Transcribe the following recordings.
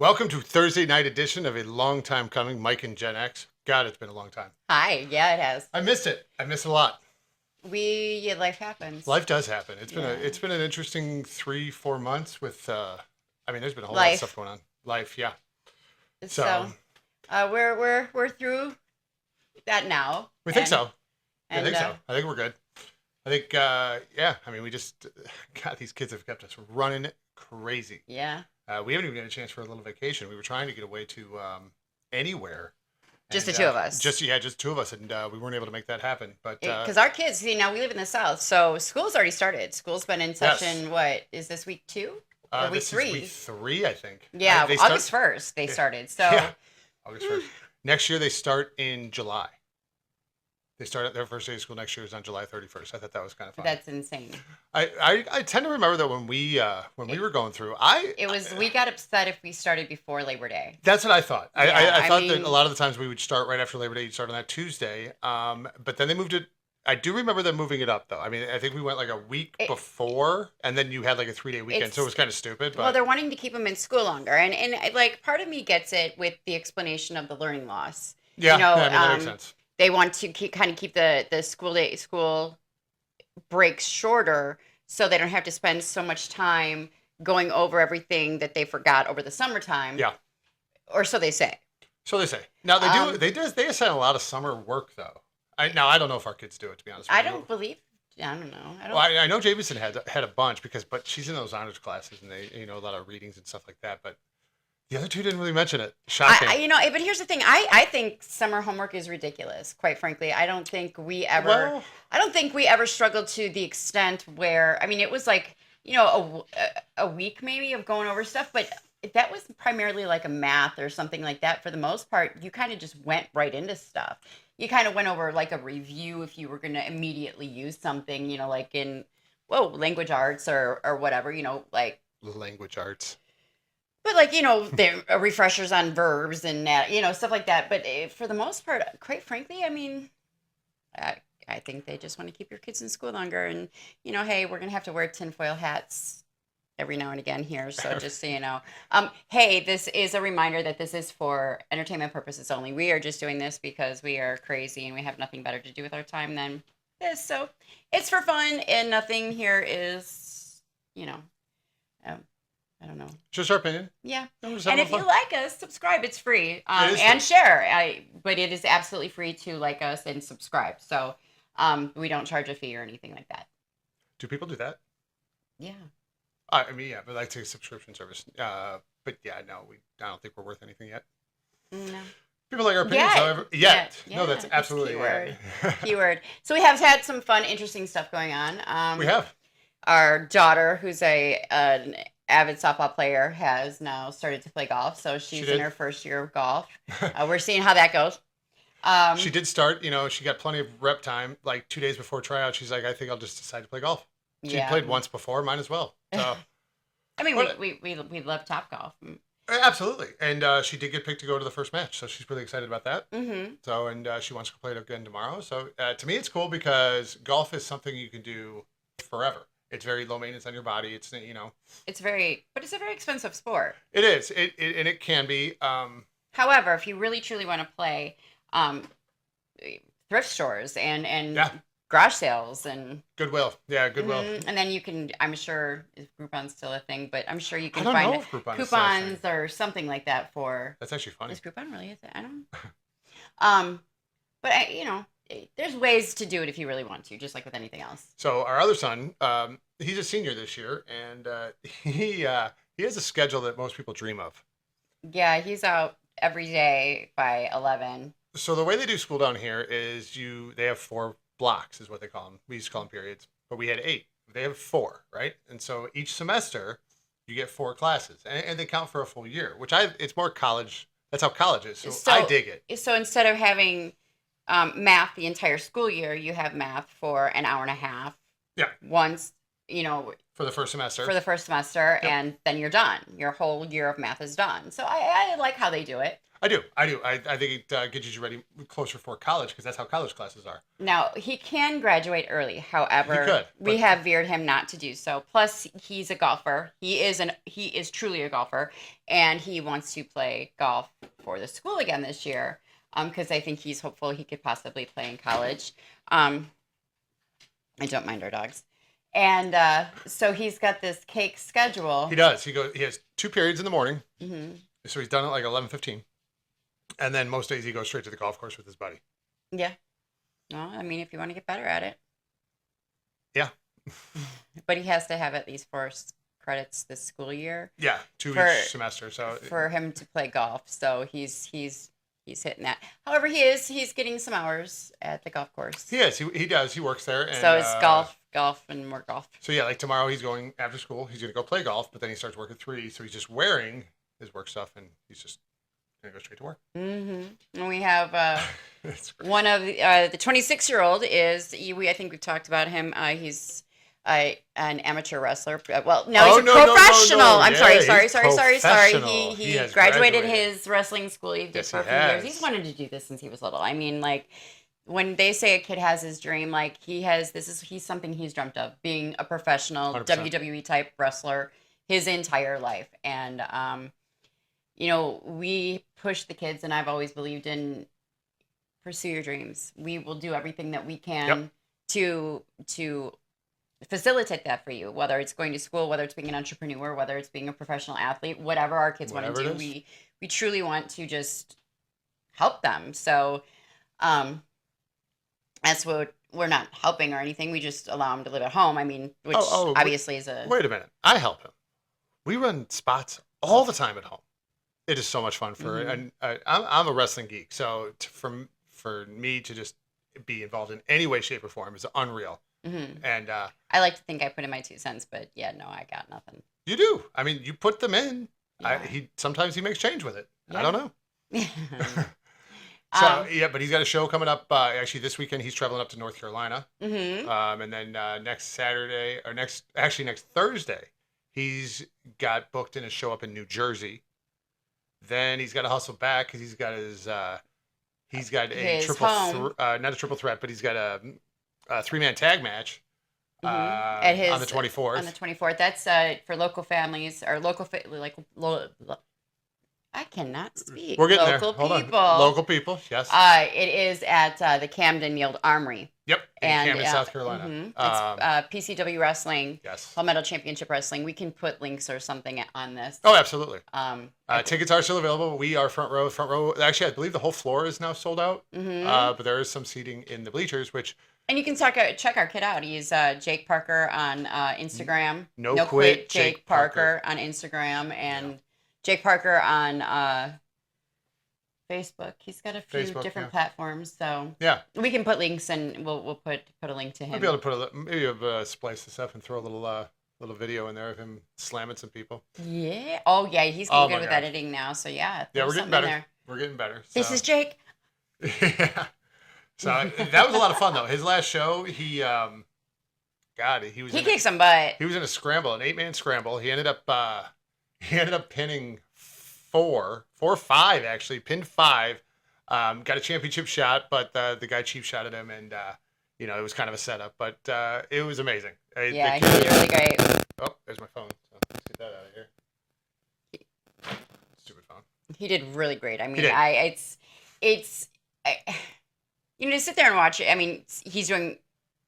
Welcome to Thursday night edition of a long time coming, Mike and Gen X. God, it's been a long time. Hi. Yeah, it has. I missed it. I missed it a lot. Life happens. Life does happen. Yeah. It's been an interesting 3-4 months with. There's been a whole lot of Life. stuff going on. Life, yeah. So, we're through that now. We think And- so. I And, think so. I think we're good. I think, we just, God, these kids have kept us running crazy. Yeah. We haven't even had a chance for a little vacation. We were trying to get away to anywhere. Just the And, two of us. Just two of us, and we weren't able to make that happen. But Because our kids, now we live in the South, so school's already started. School's been in session. What is this, week 2 or week this 3? is week 3, I think. Yeah, They start- August 1st they started. So Yeah, August 1st. Next year they start in July. They start at their first day of school next year is on July 31st. I thought that was kind of fun. that's insane. I tend to remember that when we were going through, We got upset if we started before Labor Day. that's what I thought. Yeah, I thought that mean- a lot of the times we would start right after Labor Day. You'd start on that Tuesday. But then they moved it. I do remember them moving it up though. I mean, I think we went like a week before, and then you had like a 3-day weekend, so it was kind of stupid. But Well, they're wanting to keep them in school longer, and like part of me gets it with the explanation of the learning loss. yeah, you know, that makes sense. They want to keep the school breaks shorter, so they don't have to spend so much time going over everything that they forgot over the summertime. Yeah. Or so they say. So they say. Now they Um, do. They assign a lot of summer work though. I don't know if our kids do it, to be honest with I you. don't believe. I don't know. I don't. Well, I know Jameson had a bunch but she's in those honors classes and they a lot of readings and stuff like that. But the other two didn't really mention it. Shocking. But here's the thing. I think summer homework is ridiculous. Quite frankly, I don't think we ever. Well- I don't think we ever struggled to the extent where it was like a week maybe of going over stuff, but that was primarily like a math or something like that. For the most part, you kind of just went right into stuff. You kind of went over like a review if you were going to immediately use something, like in language arts or whatever, like. Language arts. But the refreshers on verbs and stuff like that. But for the most part, quite frankly, I think they just want to keep your kids in school longer. And hey, we're gonna have to wear tinfoil hats every now and again here. So just so you know, hey, this is a reminder that this is for entertainment purposes only. We are just doing this because we are crazy and we have nothing better to do with our time than this. So it's for fun, and nothing here is, I don't know. Just our opinion. Yeah. No, we're just And having if you fun. like us, subscribe. It's free. It is And free. share. But it is absolutely free to like us and subscribe. So we don't charge a fee or anything like that. Do people do that? Yeah. But like to a subscription service. But yeah, no, I don't think we're worth anything yet. No. People like our opinions, Yet. however. Yet. Yeah, No, that's that's absolutely keyword. right. Keyword. So we have had some fun, interesting stuff going on. We have. Our daughter, who's an avid softball player, has now started to play golf. So she's did. in her first year of golf. We're seeing how that goes. She did start, she got plenty of rep time. Like 2 days before tryout, she's like, I think I'll just decide to play golf. She Yeah. played once before, might as well. So we love Top Golf. absolutely. And she did get picked to go to the first match, so she's really excited about that. Mm-hmm. So, and she wants to play it again tomorrow. So, to me, it's cool because golf is something you can do forever. It's very low maintenance on your body. It's But it's a very expensive sport. it is. And it can be. However, if you really truly want to play, thrift stores and Yeah. garage sales and Goodwill. Yeah, Goodwill. and then you can. I'm sure is Groupon's still a thing, but I'm sure you I can don't find know if Groupon is still a thing. coupons or something like that for. That's actually funny. Is Groupon really? Is it? I don't know. But there's ways to do it if you really want to, just like with anything else. So our other son, he's a senior this year, and he has a schedule that most people dream of. Yeah, he's out every day by 11. So the way they do school down here is they have 4 blocks, is what they call them. We used to call them periods, but we had 8. They have 4, right? And so each semester you get 4 classes, and they count for a full year, which it's more college. That's how college is. So I dig it. So instead of having math the entire school year, you have math for an hour and a half. Yeah. Once For the first semester. for the first semester, Yep. and then you're done. Your whole year of math is done. So I like how they do it. I do. I think it gets you ready closer for college because that's how college classes are. Now, he can graduate early. However, He could, we but- have veered him not to do so. Plus, he's a golfer. He is truly a golfer, and he wants to play golf for the school again this year. Because I think he's hopeful he could possibly play in college. I don't mind our dogs. And so he's got this cake schedule. He does. He has 2 periods in the morning, Hmm. so he's done at like 11:15, and then most days he goes straight to the golf course with his buddy. Yeah. Well, I mean, if you want to get better at it. Yeah. But he has to have at least 4 credits this school year Yeah, 2 For- each semester. So for him to play golf. So he's hitting that. However, he's getting some hours at the golf course. he is. He does. He works there. And, So it's golf, and more golf. So yeah, like tomorrow he's going after school. He's gonna go play golf, but then he starts work at 3. So he's just wearing his work stuff, and he's just gonna go straight to work. And we have It's great. one of the 26-year-old is I think we've talked about him. He's an amateur wrestler. Well, no, he's Oh, a no, no, no, professional. no. I'm Yeah, sorry. he's professional. He He has graduated graduated. his wrestling school. He did Yes, for a he few years. has. He's wanted to do this since he was little. I mean, like when they say a kid has his dream, like he's something he's dreamt of, being a professional 100%. WWE type wrestler his entire life. And we push the kids, and I've always believed in pursue your dreams. We will do everything that we can to facilitate that for you, whether it's going to school, whether it's being an entrepreneur, whether it's being a professional athlete, whatever our kids want to Whatever do. it is. We truly want to just help them. So that's what we're not helping or anything. We just allow them to live at home. I mean, which obviously is a Wait a minute. I help him. We run spots all the time at home. It is so much fun for Mhm. and I'm a wrestling geek, so for me to just be involved in any way, shape, or form is unreal. Mhm. And I like to think I put in my 2 cents, but yeah, no, I got nothing. you do. I mean, you put them in. Yeah. Sometimes he makes change with it. I Yeah. don't know. But he's got a show coming up. Actually, this weekend he's traveling up to North Carolina. Mhm. And then next Saturday or next Thursday, he's got booked in a show up in New Jersey. Then he's got to hustle back because he's got a His triple home. not a triple threat, but he's got a 3-man tag match At his on the 24th. On the 24th. That's for local families or I cannot speak. We're getting local there. Hold people. on. Local people, yes. It is at the Camden Yield Armory. Yep, in Camden, South Carolina. It's PCW Wrestling, Yes. Palmetto Championship Wrestling. We can put links or something on this. Oh, absolutely. I Tickets are still available. We are front row. Front row. Actually, I believe the whole floor is now sold out. Mhm. But there is some seating in the bleachers, which And you can check our kid out. He's Jake Parker on Instagram. No Quit Jake Parker on Instagram, and Jake Parker on Facebook. He's got a few Facebook, different yeah. platforms, so yeah, we can put links, and we'll put a link to him. I'll be able to maybe splice this up and throw a little video in there of him slamming some people. Yeah. Oh yeah, he's Oh, getting my good with God. editing now. So yeah. Yeah, throw we're getting something in better. there. We're getting better. This so. is Jake. Yeah. So that was a lot of fun though. His last show, he was He kicked some butt. he was in a scramble, an 8-man scramble. He ended up pinning 4 or 5 actually, pinned 5. Got a championship shot, but the guy cheap shotted him, and it was kind of a setup, but it was amazing. Yeah, he did really great. Oh, there's my phone. So let's get that out of here. Stupid phone. He did really great. I mean, did. to sit there and watch it. I mean, he's doing.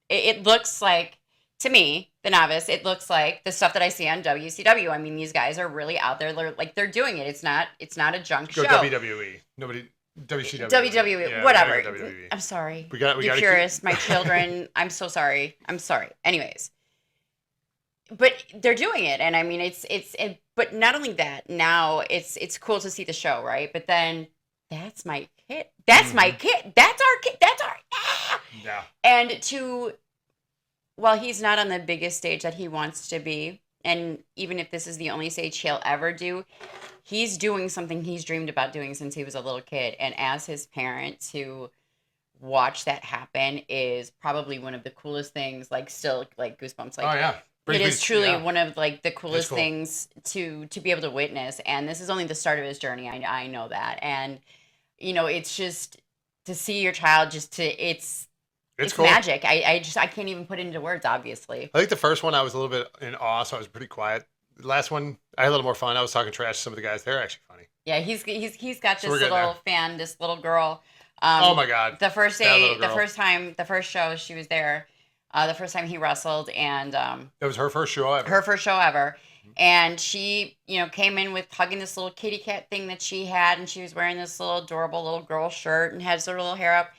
It looks like, to me, the novice, it looks like the stuff that I see on WCW. I mean, these guys are really out there. They're doing it. It's not a junk Go show. WWE. Nobody. WCW. WWE, Yeah, whatever. WWE. I'm sorry. We You're gotta keep- purist, my children. I'm so sorry. I'm sorry. Anyways, but they're doing it, and I mean, but not only that. Now it's cool to see the show, right? But then that's my kid. That's my kid. That's our kid. That's our. Yeah. And while he's not on the biggest stage that he wants to be, and even if this is the only stage he'll ever do, he's doing something he's dreamed about doing since he was a little kid. And as his parent, to watch that happen is probably one of the coolest things. Like, still, like, goosebumps. Like, Oh yeah. It me is to, truly yeah, one of like the coolest cool. things to be able to witness, and this is only the start of his journey. I know that, and it's just to see your child just to It's it's cool. magic. I can't even put it into words, obviously. I think the first one I was a little bit in awe, so I was pretty quiet. The last one I had a little more fun. I was talking trash to some of the guys. They're actually funny. Yeah, he's got So we're this getting little there. fan, this little girl. Oh my god, The first that day, little girl. the first show she was there, the first time he wrestled, and It was her first show her ever. first show ever. And she, came in with hugging this little kitty cat thing that she had, and she was wearing this little adorable little girl shirt and had her little hair up.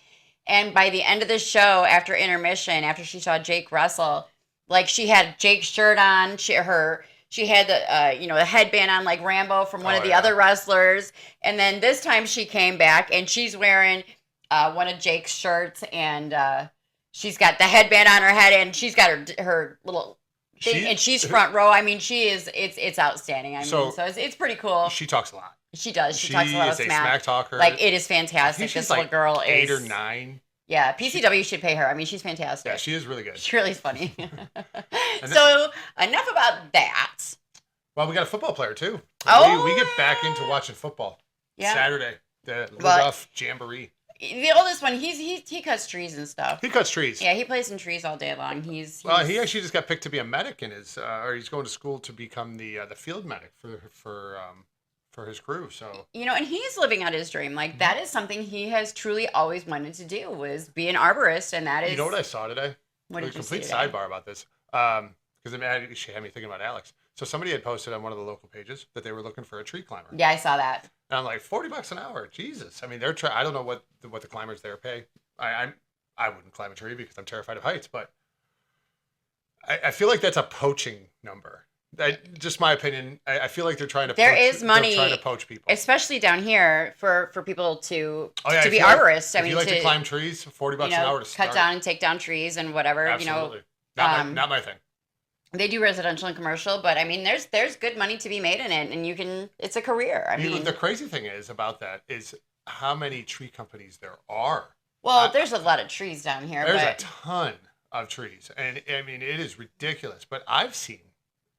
And by the end of the show, after intermission, after she saw Jake wrestle, like she had Jake's shirt on, she had the the headband on like Rambo from one Oh of the yeah. other wrestlers. And then this time she came back and she's wearing one of Jake's shirts, and she's got the headband on her head, and she's got her little thing, She and she's front row. I mean, she is it's outstanding. I mean, So- so it's pretty cool. she talks a lot. She does. She She talks a lot of is a smack. smack talker. Like it is I fantastic. think she's This little like girl is 8 or 9. Yeah, PCW should pay her. I mean, she's fantastic. Yeah, she is really good. She really is funny. And So enough about that. Well, we got a football player too. Oh, we get back into watching football Yeah. Saturday. The Well- Rudolph Jamboree. The oldest one, he cuts trees and stuff. He cuts trees. Yeah, he plays in trees all day long. He's He actually just got picked to be a medic in his, or he's going to school to become the field medic for his crew. So and he's living out his dream. Like that is something he has truly always wanted to do, was be an arborist, and that is you know what I saw today? what A did you see complete today? sidebar about this, because it actually had me thinking about Alex. So somebody had posted on one of the local pages that they were looking for a tree climber. Yeah, I saw that. And I'm like, $40 an hour. Jesus. I mean, they're I don't know what the climbers there pay. I wouldn't climb a tree because I'm terrified of heights, but I feel like that's a poaching number. Just my opinion. I feel like they're trying to. There poach, is money, They're trying to poach people. especially down here for people to Oh, be if you like- arborists. I if mean, you like to to climb trees, $40 an hour to start. cut down and take down trees and whatever. Absolutely. um, Not my thing. They do residential and commercial, but I mean, there's good money to be made in it, and it's a career. I mean, The crazy thing is about that is how many tree companies there are. well, there's a lot of trees down here, There's a but ton of trees, and I mean it is ridiculous. But I've seen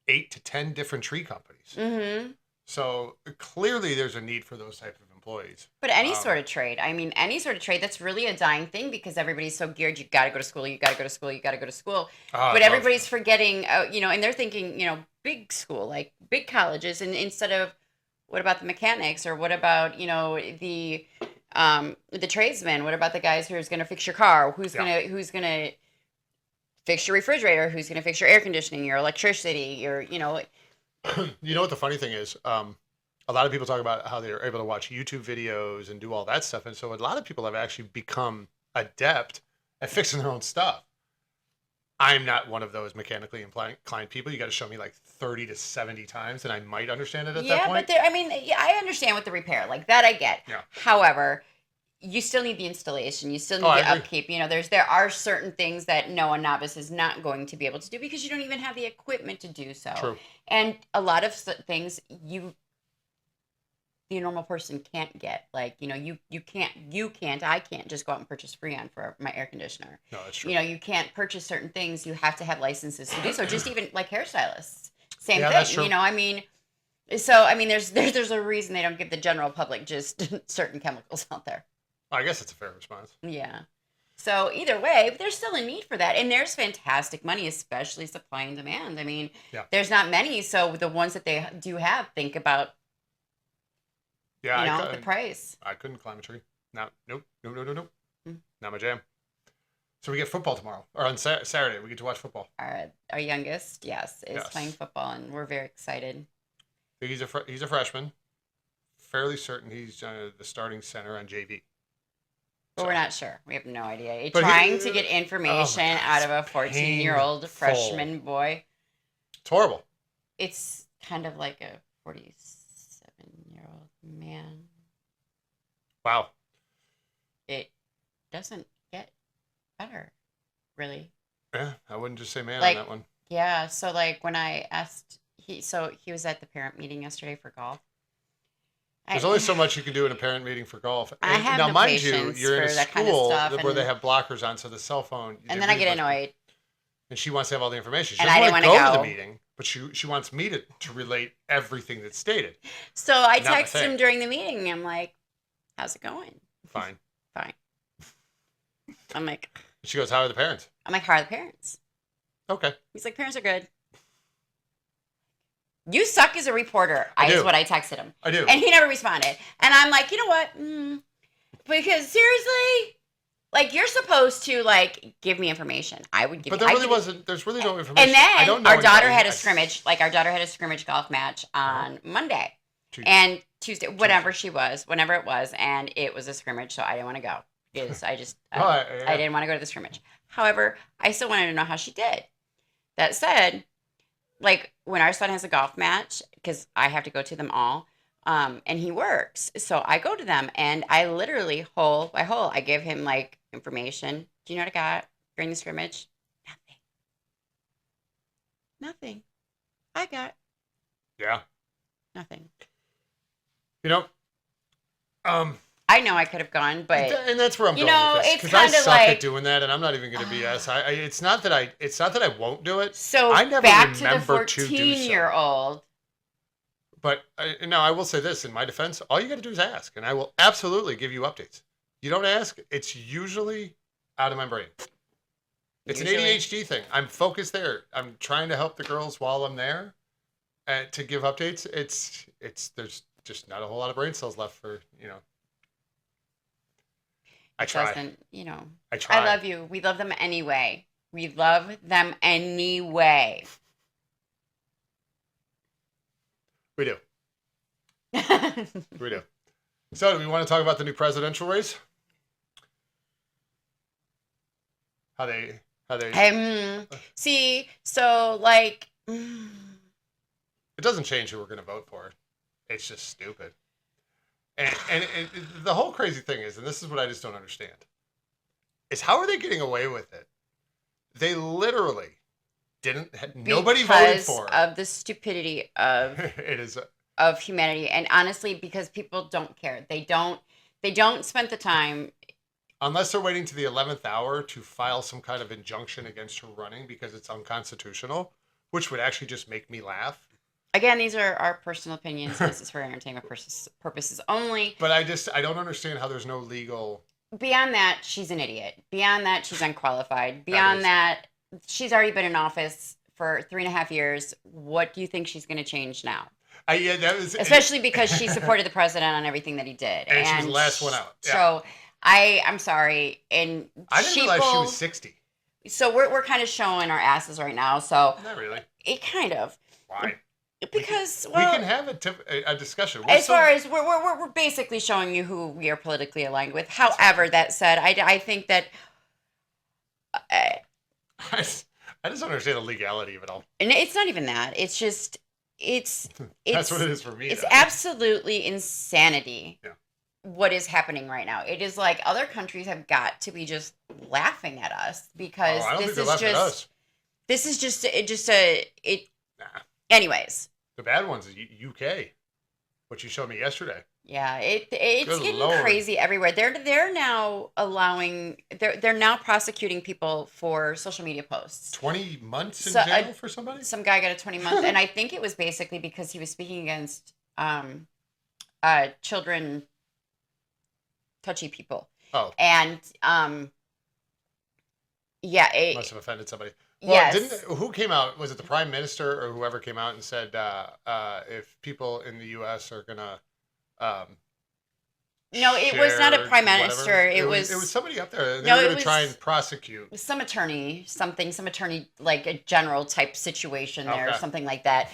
8 to 10 different tree companies. hmm So clearly, there's a need for those types of employees. but any Um, sort of trade. I mean, any sort of trade, that's really a dying thing because everybody's so geared. You got to go to school. You got to go to school. You got to go to school. But everybody's forgetting, and they're thinking, big school, like big colleges, and instead of what about the mechanics, or what about the tradesmen? What about the guys who's going to fix your car? Who's gonna fix your refrigerator? Who's going to fix your air conditioning, your electricity, You know what the funny thing is? A lot of people talk about how they're able to watch YouTube videos and do all that stuff, and so a lot of people have actually become adept at fixing their own stuff. I'm not one of those mechanically inclined people. You got to show me like 30 to 70 times, and I might understand it at that Yeah, point. but I mean, yeah, I understand with the repair, like that I get. Yeah. However, you still need the installation. You still need I the agree. upkeep. There are certain things that a novice is not going to be able to do because you don't even have the equipment to do so. True. And a lot of things the normal person can't get. Like, I can't just go out and purchase Freon for my air conditioner. No, that's true. You can't purchase certain things. You have to have licenses to do so. Just even like hairstylists, same Yeah, thing. that's true. I mean, so I mean, there's a reason they don't give the general public just certain chemicals out there. I guess it's a fair response. Yeah. So either way, there's still a need for that, and there's fantastic money, especially supply and demand. I mean, Yeah. there's not many, so the ones that they do have, think about Yeah, the price. I couldn't climb a tree. Nope. Mm. Not my jam. So we get football tomorrow, or on Saturday. We get to watch football. Our youngest, yes, is Yes. playing football, and we're very excited. He's a freshman. Fairly certain he's the starting center on JV. But So- we're not sure. We have no idea. But Trying to get information God, out of a it's 14-year-old painful. freshman boy. It's horrible. It's kind of like a 47-year-old man. Wow. It doesn't get better, really. Yeah, I wouldn't just say man Like- on that one. Yeah, so like when I asked, he was at the parent meeting yesterday for golf. There's only so much you can do in a parent meeting for golf. I have now, no mind you, patience you're in a for that kind of school stuff, where they and- have blockers on, so the cell phone. And then I get annoyed. and she wants to have all the information. She And doesn't I want didn't to wanna go to the go. meeting, but she wants me to relate everything that's stated. So I Not my texted thing. him during the meeting. And I'm like, "How's it going?" Fine. Fine. I'm like, She goes, "How are the parents?" "How are the parents?" Okay. He's like, "Parents are good." You suck as a reporter. I Is do. what I texted him, I do. and he never responded. And I'm like, you know what? Because seriously, like you're supposed to like give me information. I would give. But you, there I really give- wasn't. There's really no information. And I then don't know our daughter anybody. had a scrimmage. Like our daughter had a scrimmage golf match on Monday Tuesday. and Tuesday, whenever whenever it was, and it was a scrimmage. So I didn't want to go because I just I didn't want to go to the scrimmage. However, I still wanted to know how she did. That said, like when our son has a golf match, because I have to go to them all, and he works, so I go to them and I literally hole by hole, I give him like information. Do you know what I got during the scrimmage? Nothing. Nothing. I got Yeah. nothing. You know, I know I could have gone, but and that's where I'm you going know, with this, it's because I kinda suck at like- doing that, and I'm not even going to BS. It's not that I won't do it. so I never back to the remember to do so. 14-year-old. But now I will say this in my defense: all you got to do is ask, and I will absolutely give you updates. You don't ask; it's usually out of my brain. It's an Usually. ADHD thing. I'm focused there. I'm trying to help the girls while I'm there, to give updates. It's there's just not a whole lot of brain cells left for I try. Doesn't, I try. I love you. We love them anyway. We love them anyway. We do. We do. So, do we want to talk about the new presidential race? How they See, so like, it doesn't change who we're going to vote for. It's just stupid. And the whole crazy thing is, and this is what I just don't understand, is how are they getting away with it? They literally nobody voted because for it. of the stupidity of It is of humanity, and honestly, because people don't care. They don't spend the time. unless they're waiting to the 11th hour to file some kind of injunction against her running because it's unconstitutional, which would actually just make me laugh. Again, these are our personal opinions. This is for entertainment purposes only. But I don't understand how there's no legal. Beyond that, she's an idiot. Beyond that, she's unqualified. That is. Beyond that, she's already been in office for 3.5 years. What do you think she's going to change now? Yeah, that was Especially because she supported the president on everything that he did. And she was the last one out. Yeah. So I'm sorry. And I didn't realize she was 60. So we're kind of showing our asses right now. So Not really. it kind of. Why? Because, we well, can have a discussion. as far as we're basically showing you who we are politically aligned with. However, that said, I think that, I just don't understand the legality of it all. and it's not even that. It's just it's That's what it is for me. It's though. absolutely insanity. Yeah. What is happening right now? It is like other countries have got to be just laughing at us because I don't think this they're is laughing at just us. this is just it. Nah. Anyways, The bad ones is UK, what you showed me yesterday. yeah, it's Good getting Lord. crazy everywhere. They're now allowing they're now prosecuting people for social media posts. 20 months in So, jail for somebody? Some guy got a 20-month, and I think it was basically because he was speaking against children, touchy people, Oh, and yeah, must have offended somebody. Well, yes. who came out? Was it the prime minister or whoever came out and said if people in the U.S. are gonna No, it was not a share prime whatever? minister. It was somebody up there. They No, were it gonna was- try and prosecute. some attorney, like a general type situation there, or Okay. something like that.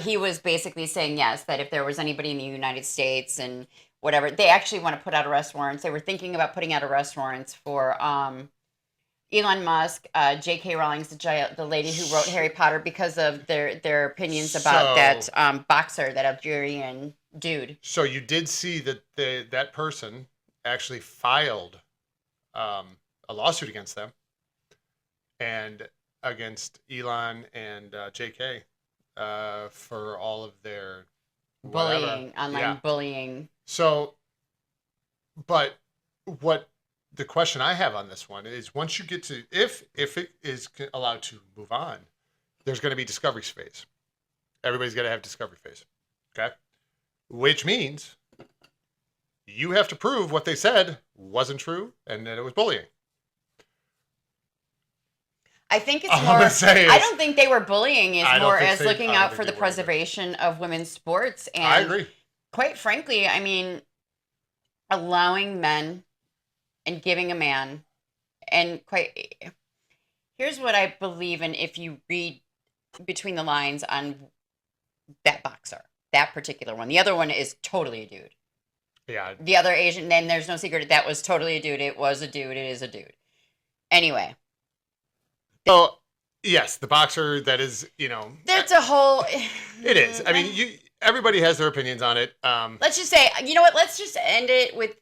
He was basically saying, yes, that if there was anybody in the United States and whatever, they actually want to put out arrest warrants. They were thinking about putting out arrest warrants for Elon Musk, J.K. Rowling's the lady who wrote Harry Potter, because of their opinions about So- that boxer, that Algerian dude. So you did see that that person actually filed a lawsuit against them and against Elon and JK for all of their whatever. Bullying, online Yeah. bullying. So, but what the question I have on this one is once you get to if it is allowed to move on, there's going to be discovery phase. Everybody's got to have discovery phase. Okay? Which means you have to prove what they said wasn't true and that it was bullying. I think it's All I'm more. gonna say is- I don't think they were bullying. Is I don't more think as they- looking I don't out think for they the were either. preservation of women's sports. And I agree. quite frankly, I mean, allowing men and giving a man, and quite. Here's what I believe in. If you read between the lines on that boxer, that particular one, the other one is totally a dude. Yeah. The other Asian, then there's no secret. That was totally a dude. It was a dude. It is a dude. Anyway. So, yes, the boxer that is, you know, There's a whole. it is. I mean, everybody has their opinions on it. Let's just say, you know what? Let's just end it with.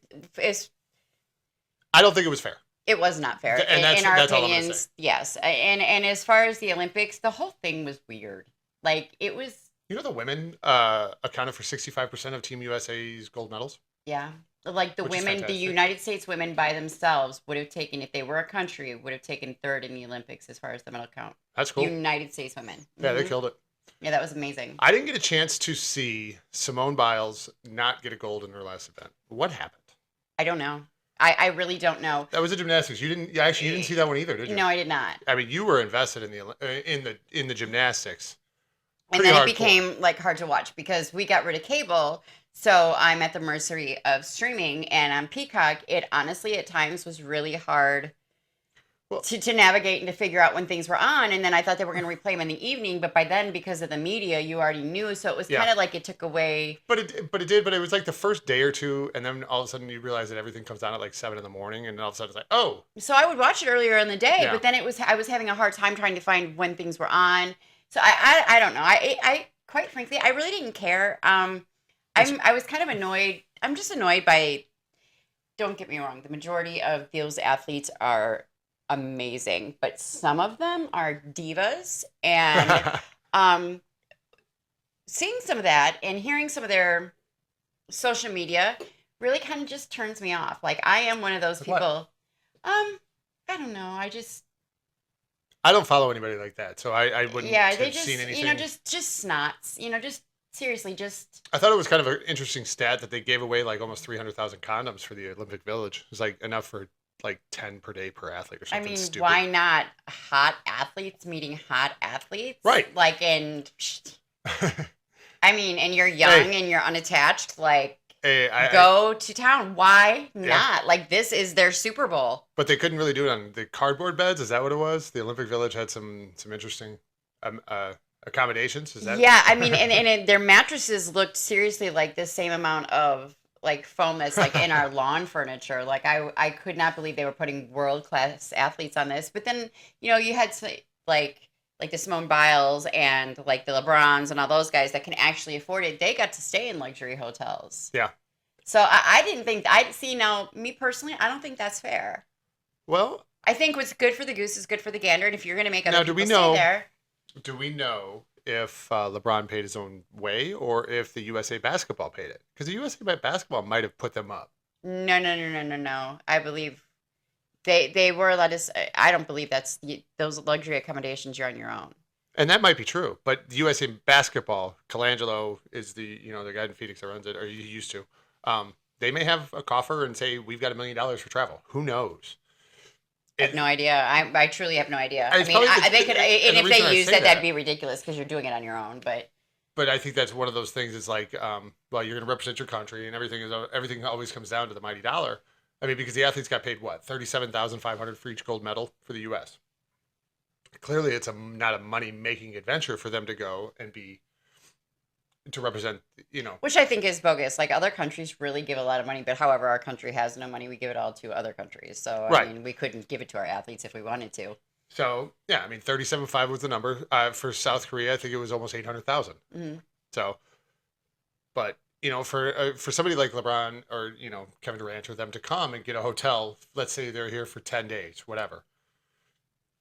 I don't think it was fair. It was not fair. And in our that's all I'm gonna opinions, say. yes. And as far as the Olympics, the whole thing was weird. Like it was. You know, the women accounted for 65% of Team USA's gold medals. Yeah. Like the Which is women, the fantastic. United States women by themselves would have taken, if they were a country, would have taken third in the Olympics as far as the medal count. That's cool. United States women. Yeah, they Mhm. killed it. Yeah, that was amazing. I didn't get a chance to see Simone Biles not get a gold in her last event. What happened? I don't know. I really don't know. That was the gymnastics. You didn't see that one either, did you? No, I did not. I mean, you were invested in the gymnastics. And Pretty then it hardcore. became like hard to watch because we got rid of cable. So I'm at the mercy of streaming, and on Peacock, it honestly at times was really hard Well- to navigate and to figure out when things were on. And then I thought they were going to replay them in the evening, but by then, because of the media, you already knew. So it was Yeah. kind of like it took away. But it was like the first day or two, and then all of a sudden you realize that everything comes down at like 7 a.m, and all of a sudden it's like, oh, So I would watch it earlier in the day, Yeah. but then I was having a hard time trying to find when things were on. So I don't know. I quite frankly, I really didn't care. I was kind of annoyed. I'm just annoyed by. Don't get me wrong. The majority of those athletes are amazing, but some of them are divas, and seeing some of that and hearing some of their social media really kind of just turns me off. Like I am one of those Like what? people. I don't know. I just I don't follow anybody like that, so I wouldn't yeah. have They just seen anything. just snots. Just seriously, just I thought it was kind of an interesting stat that they gave away like almost 300,000 condoms for the Olympic Village. It was like enough for like 10 per day per athlete or I something mean, stupid. why not hot athletes meeting hot athletes? Right. Like, I mean, and you're young and you're unattached. Like, Hey, go to town. Why Yeah. not? Like, this is their Super Bowl. but they couldn't really do it on the cardboard beds. Is that what it was? The Olympic Village had some interesting accommodations. Is that? Yeah, I mean, and their mattresses looked seriously like the same amount of like foam that's like in our lawn furniture. Like, I could not believe they were putting world class athletes on this. But then you had like the Simone Biles and like the LeBrons and all those guys that can actually afford it. They got to stay in luxury hotels. Yeah. So I didn't think now me personally, I don't think that's fair. Well, I think what's good for the goose is good for the gander, and if you're going to make other Now, do people we know- stay there, do we know if LeBron paid his own way or if the USA Basketball paid it? Because the USA Basketball might have put them up. no. I believe they were allowed to. I don't believe those luxury accommodations. You're on your own. And that might be true, but the USA Basketball, Colangelo is the guy in Phoenix that runs it, or he used to. They may have a coffer and say we've got $1 million for travel. Who knows? I have no idea. I truly have no idea. It's I mean, probably they could, and and the if reason I they use say that, that- that'd be ridiculous because you're doing it on your own. But I think that's one of those things. Is like, well, you're going to represent your country, and everything always comes down to the mighty dollar. I mean, because the athletes got paid what, $37,500 for each gold medal for the U.S. Clearly, it's not a money making adventure for them to go and to represent. which I think is bogus. Like other countries really give a lot of money, but however, our country has no money. We give it all to other countries. So Right. I mean, we couldn't give it to our athletes if we wanted to. So yeah, I mean, 37.5 was the number for South Korea. I think it was almost 800,000. Mhm. So, but for somebody like LeBron or Kevin Durant or them to come and get a hotel, let's say they're here for 10 days, whatever.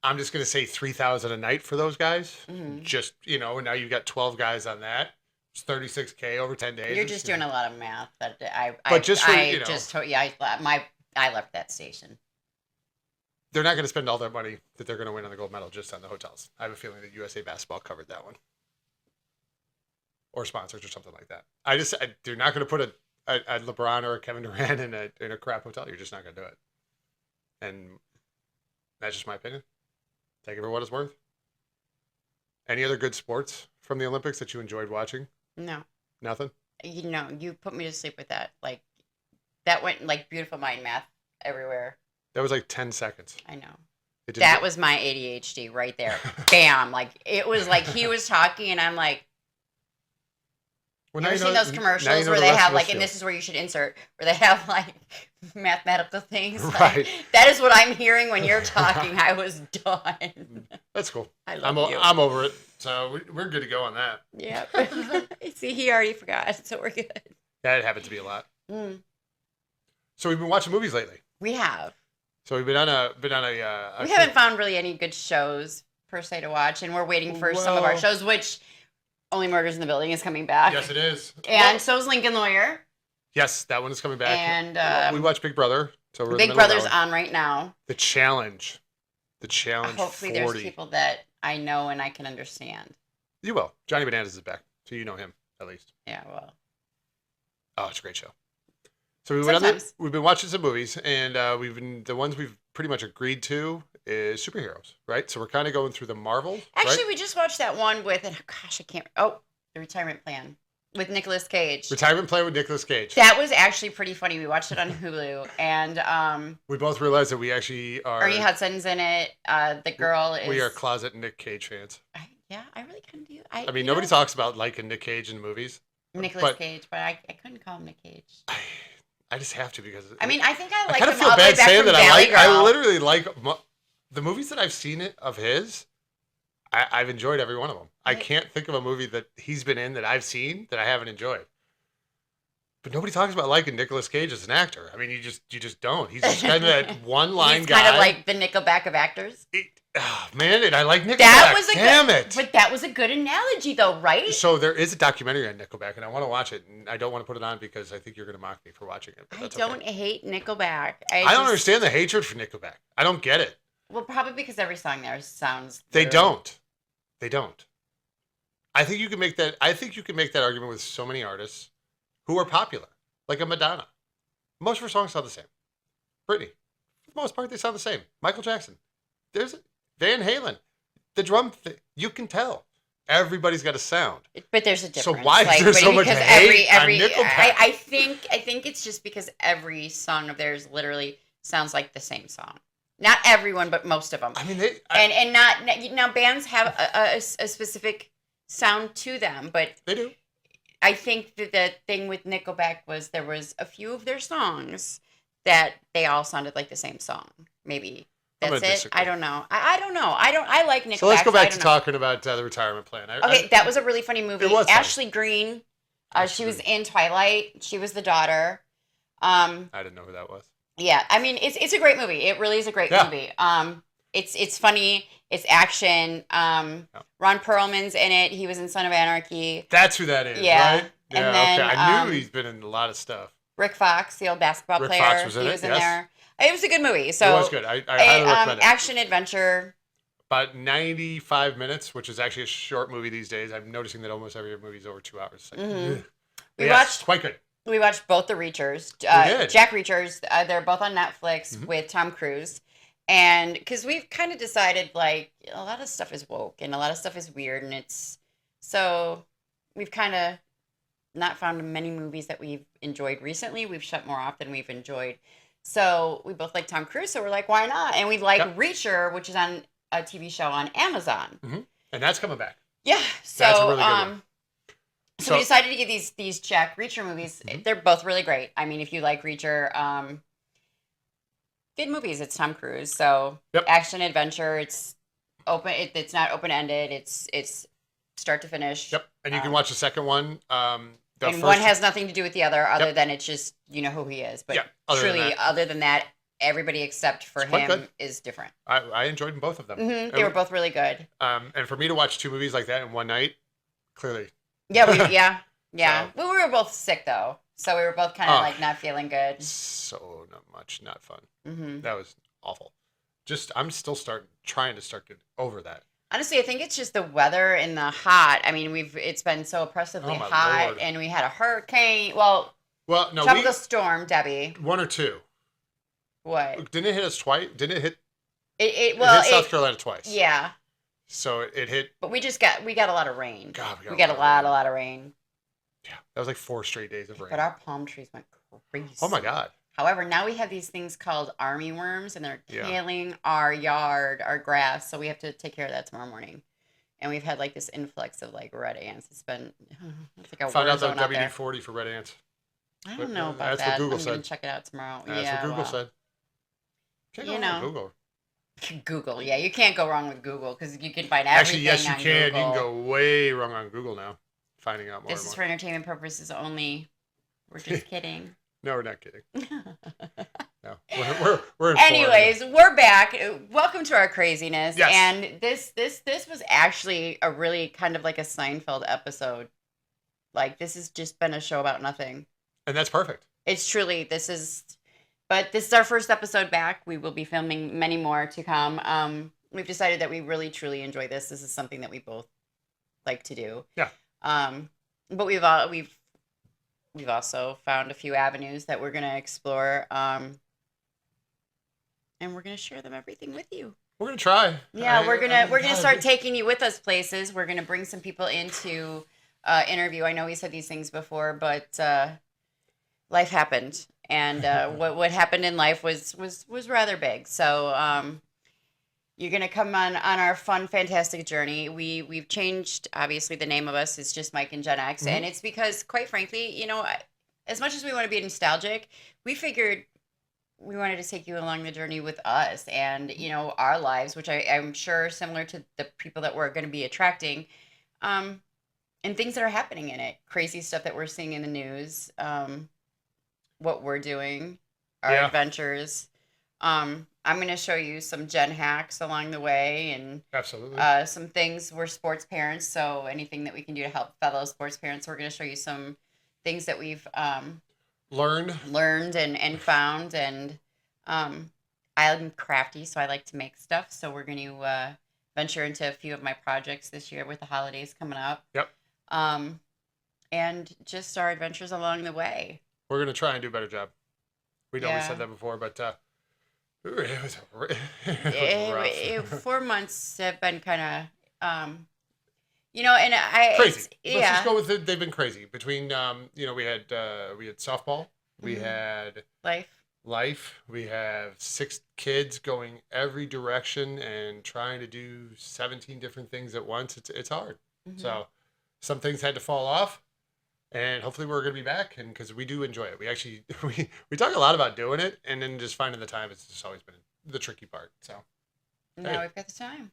I'm just gonna say 3,000 a night for those guys. Mhm. Just and now you've got 12 guys on that. It's 36K over 10 days. You're It's, just doing a lot of math. That But just for, I just yeah. My I left that station. They're not going to spend all that money that they're going to win on the gold medal just on the hotels. I have a feeling that USA Basketball covered that one, or sponsors or something like that. They're not going to put a LeBron or a Kevin Durant in a crap hotel. You're just not going to do it. And that's just my opinion. Take it for what it's worth. Any other good sports from the Olympics that you enjoyed watching? No. Nothing? You put me to sleep with that. Like, that went like beautiful mind math everywhere. That was like 10 seconds. I know. It didn't That was my ADHD right there. Bam. Like, it was like he was talking and I'm like, Well, you now ever you seen know- those now commercials you know where the they rest have of like, us and feel. this is where you should insert, where they have like mathematical things? Like, Right. that is what I'm hearing when you're talking. I was done. That's cool. I love you. I'm over it. So we're good to go on that. Yep. See, he already forgot, so we're good. Yeah, it happens to be a lot. Mm, So we've been watching movies lately. we have. So we've been on a We haven't found really any good shows per se to watch, and we're waiting for some of our Well- shows, which Only Murders in the Building is coming back. Yes, it is. And so is Lincoln Lawyer. Yes, that one is coming back. And we watched Big Brother. So we're in the Big middle of Brother's that one. on right now. The Challenge. The Challenge Hopefully 40. there's people that I know and I can understand. You will. Johnny Bananas is back. So you know him, at least. Yeah, well. Oh, it's a great show. So Sometimes. we've been watching some movies, and the ones we've pretty much agreed to is superheroes, right? So we're kind of going through the Marvel, Actually, right? we just watched that one with, and gosh, I can't. Oh, The Retirement Plan with Nicolas Cage. Retirement Plan with Nicolas Cage. That was actually pretty funny. We watched it on Hulu, and We both realized that we actually are. Ernie Hudson's in it. The girl is. We are closet Nick Cage fans. Yeah, I really kind of do. I mean, nobody talks about liking Nick Cage in movies. Nicolas but- Cage, but I couldn't call him Nick Cage. I just have to because I mean, I think I I like kind him of feel all the way bad back saying from that Valley Girl. I literally like the movies that I've seen of his. I've enjoyed every one of them. I Right. can't think of a movie that he's been in that I've seen that I haven't enjoyed. But nobody talks about liking Nicolas Cage as an actor. I mean, you just don't. He's just kind of that one line He's guy. kind of like the Nickelback of actors. Man, and I like Nickelback. That was a Damn good, it. But that was a good analogy, though, right? So there is a documentary on Nickelback, and I want to watch it, and I don't want to put it on because I think you're going to mock me for watching it. But I that's don't okay. hate Nickelback. I don't understand the hatred for Nickelback. I don't get it. Well, probably because every song there sounds. They very- don't. They don't. I think you can make that. I think you can make that argument with so many artists who are popular, like a Madonna. Most of her songs sound the same. Britney, for the most part, they sound the same. Michael Jackson. There's Van Halen. The drum, you can tell. Everybody's got a sound. But there's a difference. So why is there so much because hate on every Nickelback? I think it's just because every song of theirs literally sounds like the same song. Not everyone, but most of them. I mean, And not now bands have a specific sound to them, but they do. I think that the thing with Nickelback was there was a few of their songs that they all sounded like the same song. Maybe I'm that's gonna it. disagree. I don't know. I don't know. I like Nickelback. So let's go so I back to don't know. talking about the Retirement Plan. Okay, that was a really funny movie. It was funny. Ashley Greene. She was in Twilight. She was the daughter. I didn't know who that was. Yeah, I mean it's a great movie. It really is a great Yeah. movie. It's funny. It's action. Ron Perlman's in it. He was in Son of Anarchy. That's who that is, Yeah. right? And Yeah, then, okay. I knew he's been in a lot of stuff. Rick Fox, the old basketball Rick player. Fox was in he it, was in yes. there. It was a good movie. So It was good. I highly recommend it. action adventure. About 95 minutes, which is actually a short movie these days. I'm noticing that almost every movie is over 2 hours. It's like, Mhm. ugh. We Yes, watched quite good. We watched both the Reachers. did. Jack Reachers. They're both on Netflix Mhm. with Tom Cruise. And because we've kind of decided like a lot of stuff is woke and a lot of stuff is weird. And so we've kind of not found many movies that we've enjoyed recently. We've shut more off than we've enjoyed. So we both like Tom Cruise. So we're like, why not? And we like Yep. Reacher, which is on a TV show on Amazon. And that's coming back. Yeah. So, That's a really good one. So we decided to get these Jack Reacher movies. Mhm. They're both really great. I mean, if you like Reacher, good movies. It's Tom Cruise. So Yep. action adventure. It's open. It's not open ended. It's start to finish. Yep. And you can watch the second one. The And first, one has nothing to do with the other, other Yep. than it's just you know who he is. But Yeah, other than truly, that. other than that, everybody except for It's quite him good. is different. I enjoyed both of them. They were both really good. And for me to watch 2 movies like that in one night, clearly. Yeah. Yeah. So- Well, we were both sick though. So we were both kind of Oh. like not feeling good. So not fun. Hmm. That was awful. I'm still trying to start getting over that. Honestly, I think it's just the weather and the hot. I mean, it's been so oppressively Oh, my hot, Lord. and we had a hurricane. Well, Well, no, tropical storm, Debbie. one or two. What? Didn't it hit us twice? Didn't it hit? It It hit South Carolina twice. yeah, So it hit. but we got a lot of rain. God, We got a lot rain. of rain. Yeah, that was like 4 straight days of rain. But our palm trees went crazy. Oh my God. However, now we have these things called army worms, and they're Yeah. killing our yard, our grass. So we have to take care of that tomorrow morning. And we've had like this influx of like red ants. It's been it's like a Found war out the zone out there. WD-40 for red ants. I But, don't know about that's what that. Google I'm gonna said. check it out tomorrow. That's yeah, what Google well, said. Can't go You wrong with know. Google. Google. Yeah, you can't go wrong with Google because you can find Actually, everything yes, you on can. Google. You can go way wrong on Google now. Finding out more This and is more. for entertainment purposes only. We're just kidding. No, we're not kidding. No, we're in Florida. Anyways, we're back. Welcome to our craziness. Yes. And this was actually a really kind of like a Seinfeld episode. Like this has just been a show about nothing. And that's perfect. It's truly but this is our first episode back. We will be filming many more to come. We've decided that we really truly enjoy this. This is something that we both like to do. Yeah. But we've also found a few avenues that we're gonna explore. And we're gonna share them everything with you. We're gonna try. Yeah, we're gonna God, start taking you with us places. We're gonna bring some people into interview. I know we said these things before, but life happened, and what happened in life was rather big. So you're gonna come on our fun, fantastic journey. We've changed obviously the name of us. It's just Mike and Gen X, and it's because quite frankly, you know, as much as we want to be nostalgic, we figured we wanted to take you along the journey with us and, you know, our lives, which I'm sure similar to the people that we're going to be attracting, and things that are happening in it. Crazy stuff that we're seeing in the news, what we're doing, our Yeah. adventures. I'm going to show you some Gen hacks along the way and Absolutely. some things. We're sports parents, so anything that we can do to help fellow sports parents, we're going to show you some things that we've learned and found. And I'm crafty, so I like to make stuff. So we're going to venture into a few of my projects this year with the holidays coming up. Yep. And just our adventures along the way. We're gonna try and do a better job. We know we Yeah. said that before, but it was rough. 4 months have been kind of, you know, and Crazy. Let's yeah. just go with it. They've been crazy. Between you know, we had softball, we Mhm. had life. we have 6 kids going every direction and trying to do 17 different things at once. It's hard. Mhm. So some things had to fall off, and hopefully we're going to be back. And because we do enjoy it, we actually we talk a lot about doing it, and then just finding the time. It's just always been the tricky part. So. Now Hey. we've got the time.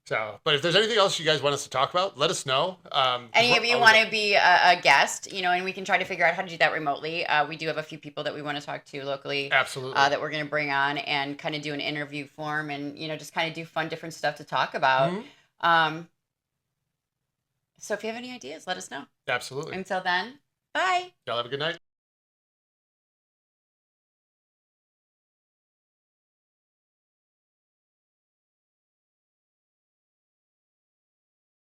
So, but if there's anything else you guys want us to talk about, let us know. Any of you want to be a guest, you know, and we can try to figure out how to do that remotely. We do have a few people that we want to talk to locally Absolutely. that we're going to bring on and kind of do an interview form and, you know, just kind of do fun, different stuff to talk about. Mhm. So if you have any ideas, let us know. Absolutely. Until then, bye. Y'all have a good night.